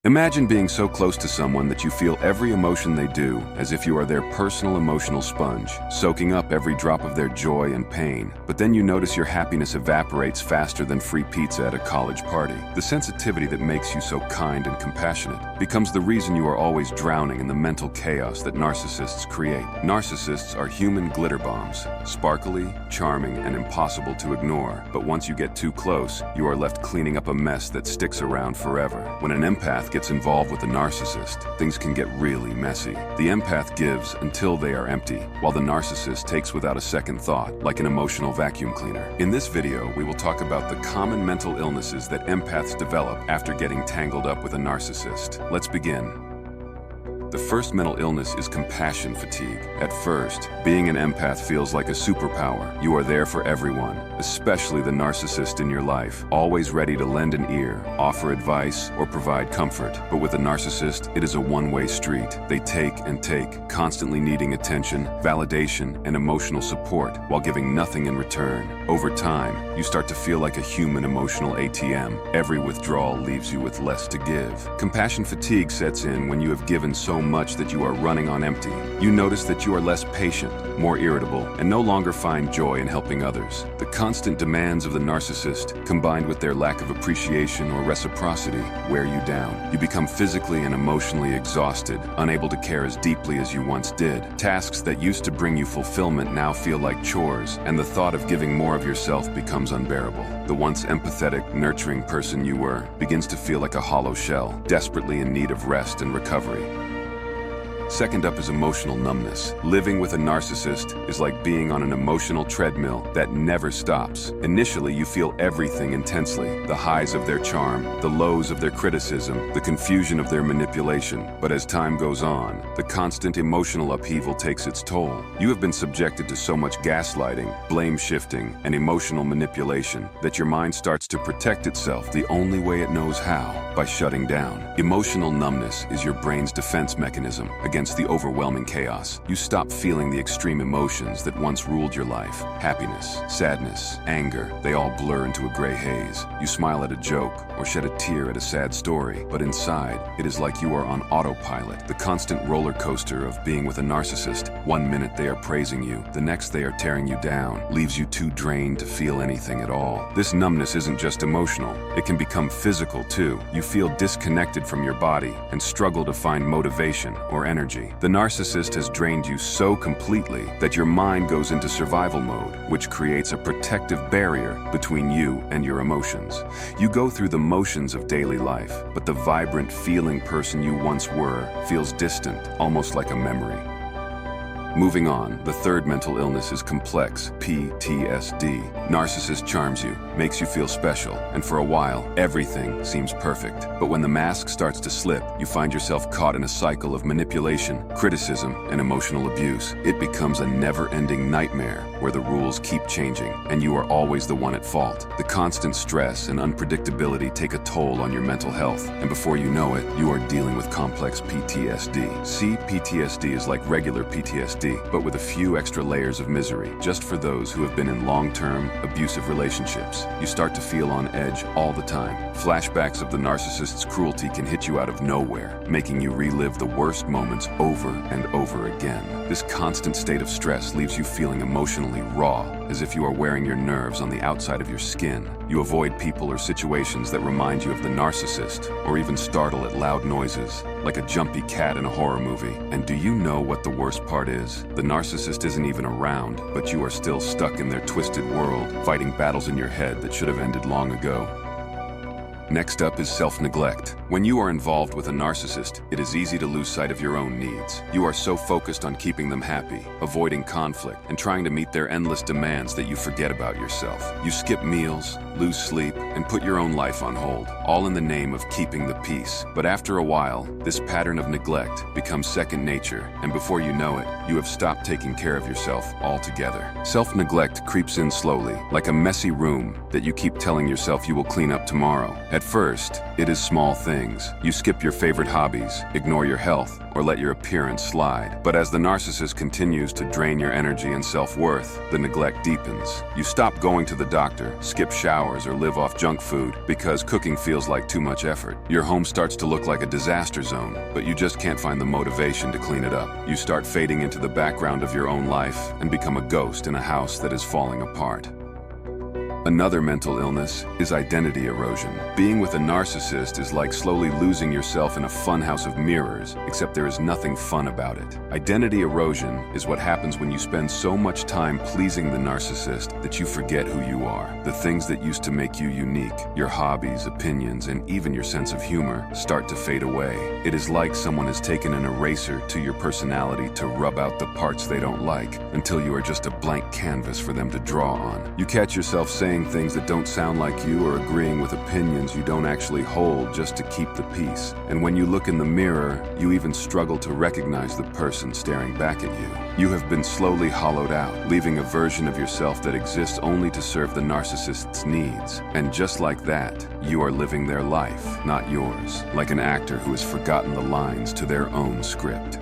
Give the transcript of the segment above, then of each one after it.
Imagine being so close to someone that you feel every emotion they do, as if you are their personal emotional sponge, soaking up every drop of their joy and pain. But then you notice your happiness evaporates faster than free pizza at a college party. The sensitivity that makes you so kind and compassionate becomes the reason you are always drowning in the mental chaos that narcissists create. Narcissists are human glitter bombs, sparkly, charming, and impossible to ignore. But once you get too close, you are left cleaning up a mess that sticks around forever. When an empath gets involved with a narcissist, things can get really messy. The empath gives until they are empty, while the narcissist takes without a second thought, like an emotional vacuum cleaner. In this video, we will talk about the common mental illnesses that empaths develop after getting tangled up with a narcissist. Let's begin. The first mental illness is compassion fatigue. At first, being an empath feels like a superpower. You are there for everyone, especially the narcissist in your life, always ready to lend an ear, offer advice, or provide comfort. But with a narcissist, it is a one-way street. They take and take, constantly needing attention, validation, and emotional support, while giving nothing in return. Over time, you start to feel like a human emotional ATM. Every withdrawal leaves you with less to give. Compassion fatigue sets in when you have given so much that you are running on empty. You notice that you are less patient, more irritable, and no longer find joy in helping others. The constant demands of the narcissist, combined with their lack of appreciation or reciprocity, wear you down. You become physically and emotionally exhausted, unable to care as deeply as you once did. Tasks that used to bring you fulfillment now feel like chores, and the thought of giving more of yourself becomes unbearable. The once empathetic, nurturing person you were begins to feel like a hollow shell, desperately in need of rest and recovery. Second up is emotional numbness. Living with a narcissist is like being on an emotional treadmill that never stops. Initially, you feel everything intensely, the highs of their charm, the lows of their criticism, the confusion of their manipulation. But as time goes on, the constant emotional upheaval takes its toll. You have been subjected to so much gaslighting, blame shifting, and emotional manipulation that your mind starts to protect itself the only way it knows how, by shutting down. Emotional numbness is your brain's defense mechanism against the overwhelming chaos. You stop feeling the extreme emotions that once ruled your life. Happiness, sadness, anger, they all blur into a gray haze. You smile at a joke or shed a tear at a sad story, but inside, it is like you are on autopilot. The constant roller coaster of being with a narcissist. One minute they are praising you, the next they are tearing you down, leaves you too drained to feel anything at all. This numbness isn't just emotional, it can become physical too. You feel disconnected from your body and struggle to find motivation or energy. The narcissist has drained you so completely that your mind goes into survival mode, which creates a protective barrier between you and your emotions. You go through the motions of daily life, but the vibrant, feeling person you once were feels distant, almost like a memory. Moving on, the third mental illness is complex, PTSD. Narcissist charms you, makes you feel special, and for a while, everything seems perfect. But when the mask starts to slip, you find yourself caught in a cycle of manipulation, criticism, and emotional abuse. It becomes a never-ending nightmare where the rules keep changing, and you are always the one at fault. The constant stress and unpredictability take a toll on your mental health, and before you know it, you are dealing with complex PTSD. See, PTSD is like regular PTSD, but with a few extra layers of misery, just for those who have been in long-term, abusive relationships. You start to feel on edge all the time. Flashbacks of the narcissist's cruelty can hit you out of nowhere, making you relive the worst moments over and over again. This constant state of stress leaves you feeling emotionally raw, as if you are wearing your nerves on the outside of your skin. You avoid people or situations that remind you of the narcissist, or even startle at loud noises, like a jumpy cat in a horror movie. And do you know what the worst part is? The narcissist isn't even around, but you are still stuck in their twisted world, fighting battles in your head that should have ended long ago. Next up is self-neglect. When you are involved with a narcissist, it is easy to lose sight of your own needs. You are so focused on keeping them happy, avoiding conflict, and trying to meet their endless demands that you forget about yourself. You skip meals, lose sleep, and put your own life on hold, all in the name of keeping the peace. But after a while, this pattern of neglect becomes second nature, and before you know it, you have stopped taking care of yourself altogether. Self-neglect creeps in slowly, like a messy room that you keep telling yourself you will clean up tomorrow. At first, it is small things. You skip your favorite hobbies, ignore your health, or let your appearance slide. But as the narcissist continues to drain your energy and self-worth, the neglect deepens. You stop going to the doctor, skip showers, or live off junk food because cooking feels like too much effort. Your home starts to look like a disaster zone, but you just can't find the motivation to clean it up. You start fading into the background of your own life and become a ghost in a house that is falling apart. Another mental illness is identity erosion. Being with a narcissist is like slowly losing yourself in a funhouse of mirrors, except there is nothing fun about it. Identity erosion is what happens when you spend so much time pleasing the narcissist that you forget who you are. The things that used to make you unique, your hobbies, opinions, and even your sense of humor, start to fade away. It is like someone has taken an eraser to your personality to rub out the parts they don't like, until you are just a blank canvas for them to draw on. You catch yourself saying things that don't sound like you or agreeing with opinions you don't actually hold just to keep the peace. And when you look in the mirror, you even struggle to recognize the person staring back at you. You have been slowly hollowed out, leaving a version of yourself that exists only to serve the narcissist's needs. And just like that, you are living their life, not yours, like an actor who has forgotten the lines to their own script.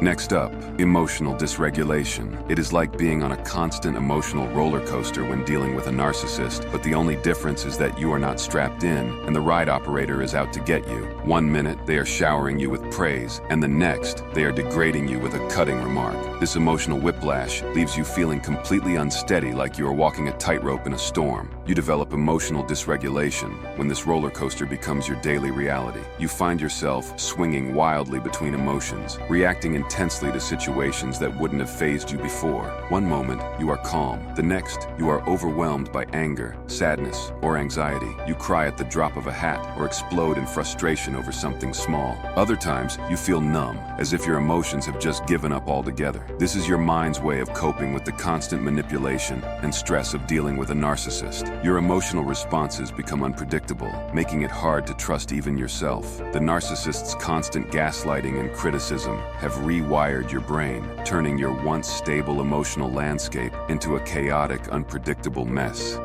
Next up, emotional dysregulation. It is like being on a constant emotional roller coaster when dealing with a narcissist, but the only difference is that you are not strapped in and the ride operator is out to get you. One minute, they are showering you with praise, and the next, they are degrading you with a cutting remark. This emotional whiplash leaves you feeling completely unsteady, like you are walking a tightrope in a storm. You develop emotional dysregulation when this roller coaster becomes your daily reality. You find yourself swinging wildly between emotions, reacting intensely to situations that wouldn't have fazed you before. One moment, you are calm. The next, you are overwhelmed by anger, sadness, or anxiety. You cry at the drop of a hat or explode in frustration over something small. Other times, you feel numb, as if your emotions have just given up altogether. This is your mind's way of coping with the constant manipulation and stress of dealing with a narcissist. Your emotional responses become unpredictable, making it hard to trust even yourself. The narcissist's constant gaslighting and criticism have rewired your brain, turning your once stable emotional landscape into a chaotic, unpredictable mess.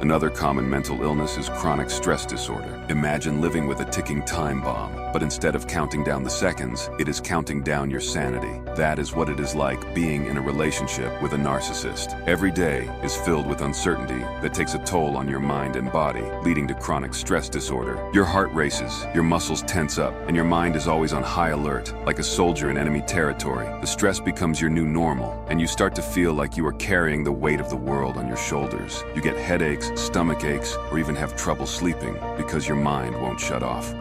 Another common mental illness is chronic stress disorder. Imagine living with a ticking time bomb, but instead of counting down the seconds, it is counting down your sanity. That is what it is like being in a relationship with a narcissist. Every day is filled with uncertainty that takes a toll on your mind and body, leading to chronic stress disorder. Your heart races, your muscles tense up, and your mind is always on high alert, like a soldier in enemy territory. The stress becomes your new normal, and you start to feel like you are carrying the weight of the world on your shoulders. You get headaches, stomach aches, or even have trouble sleeping because your mind won't shut off.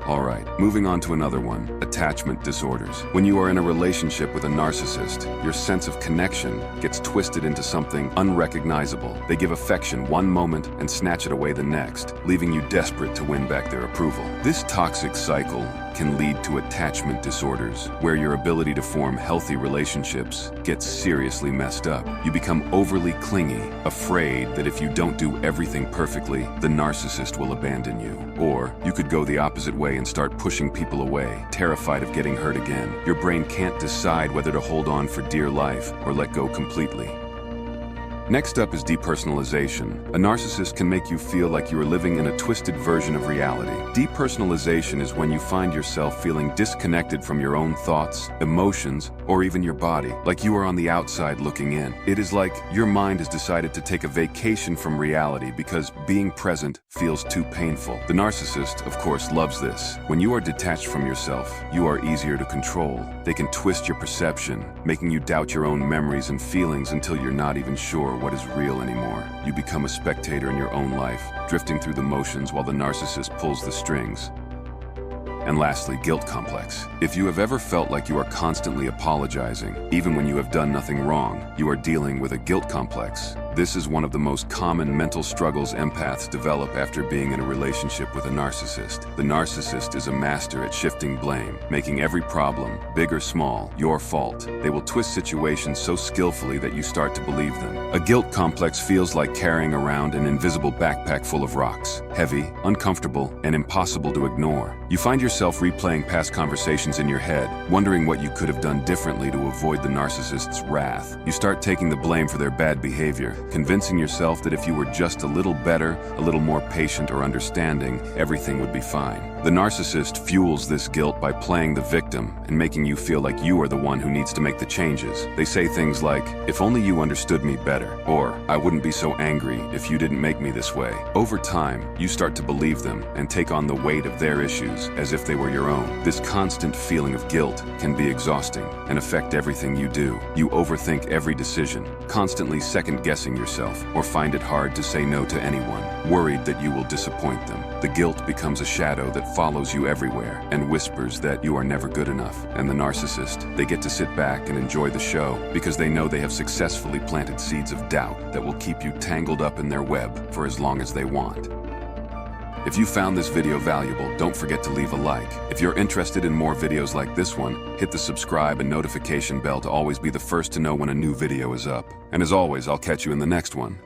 Alright, moving on to another one, attachment disorders. When you are in a relationship with a narcissist, your sense of connection gets twisted into something unrecognizable. They give affection one moment and snatch it away the next, leaving you desperate to win back their approval. This toxic cycle can lead to attachment disorders, where your ability to form healthy relationships gets seriously messed up. You become overly clingy, afraid that if you don't do everything perfectly, the narcissist will abandon you. Or you could go the opposite way and start pushing people away, terrified of getting hurt again. Your brain can't decide whether to hold on for dear life or let go completely. Next up is depersonalization. A narcissist can make you feel like you are living in a twisted version of reality. Depersonalization is when you find yourself feeling disconnected from your own thoughts, emotions, or even your body, like you are on the outside looking in. It is like your mind has decided to take a vacation from reality because being present feels too painful. The narcissist, of course, loves this. When you are detached from yourself, you are easier to control. They can twist your perception, making you doubt your own memories and feelings until you're not even sure what is real anymore. You become a spectator in your own life, drifting through the motions while the narcissist pulls the strings. And lastly, guilt complex. If you have ever felt like you are constantly apologizing, even when you have done nothing wrong, you are dealing with a guilt complex. This is one of the most common mental struggles empaths develop after being in a relationship with a narcissist. The narcissist is a master at shifting blame, making every problem, big or small, your fault. They will twist situations so skillfully that you start to believe them. A guilt complex feels like carrying around an invisible backpack full of rocks, heavy, uncomfortable, and impossible to ignore. You find yourself replaying past conversations in your head, wondering what you could have done differently to avoid the narcissist's wrath. You start taking the blame for their bad behavior, convincing yourself that if you were just a little better, a little more patient or understanding, everything would be fine. The narcissist fuels this guilt by playing the victim and making you feel like you are the one who needs to make the changes. They say things like, "If only you understood me better," or "I wouldn't be so angry if you didn't make me this way." Over time, you start to believe them and take on the weight of their issues as if they were your own. This constant feeling of guilt can be exhausting and affect everything you do. You overthink every decision, constantly second-guessing yourself, or find it hard to say no to anyone, worried that you will disappoint them. The guilt becomes a shadow that follows you everywhere and whispers that you are never good enough. And the narcissist, they get to sit back and enjoy the show because they know they have successfully planted seeds of doubt that will keep you tangled up in their web for as long as they want. If you found this video valuable, don't forget to leave a like. If you're interested in more videos like this one, hit the subscribe and notification bell to always be the first to know when a new video is up. And as always, I'll catch you in the next one.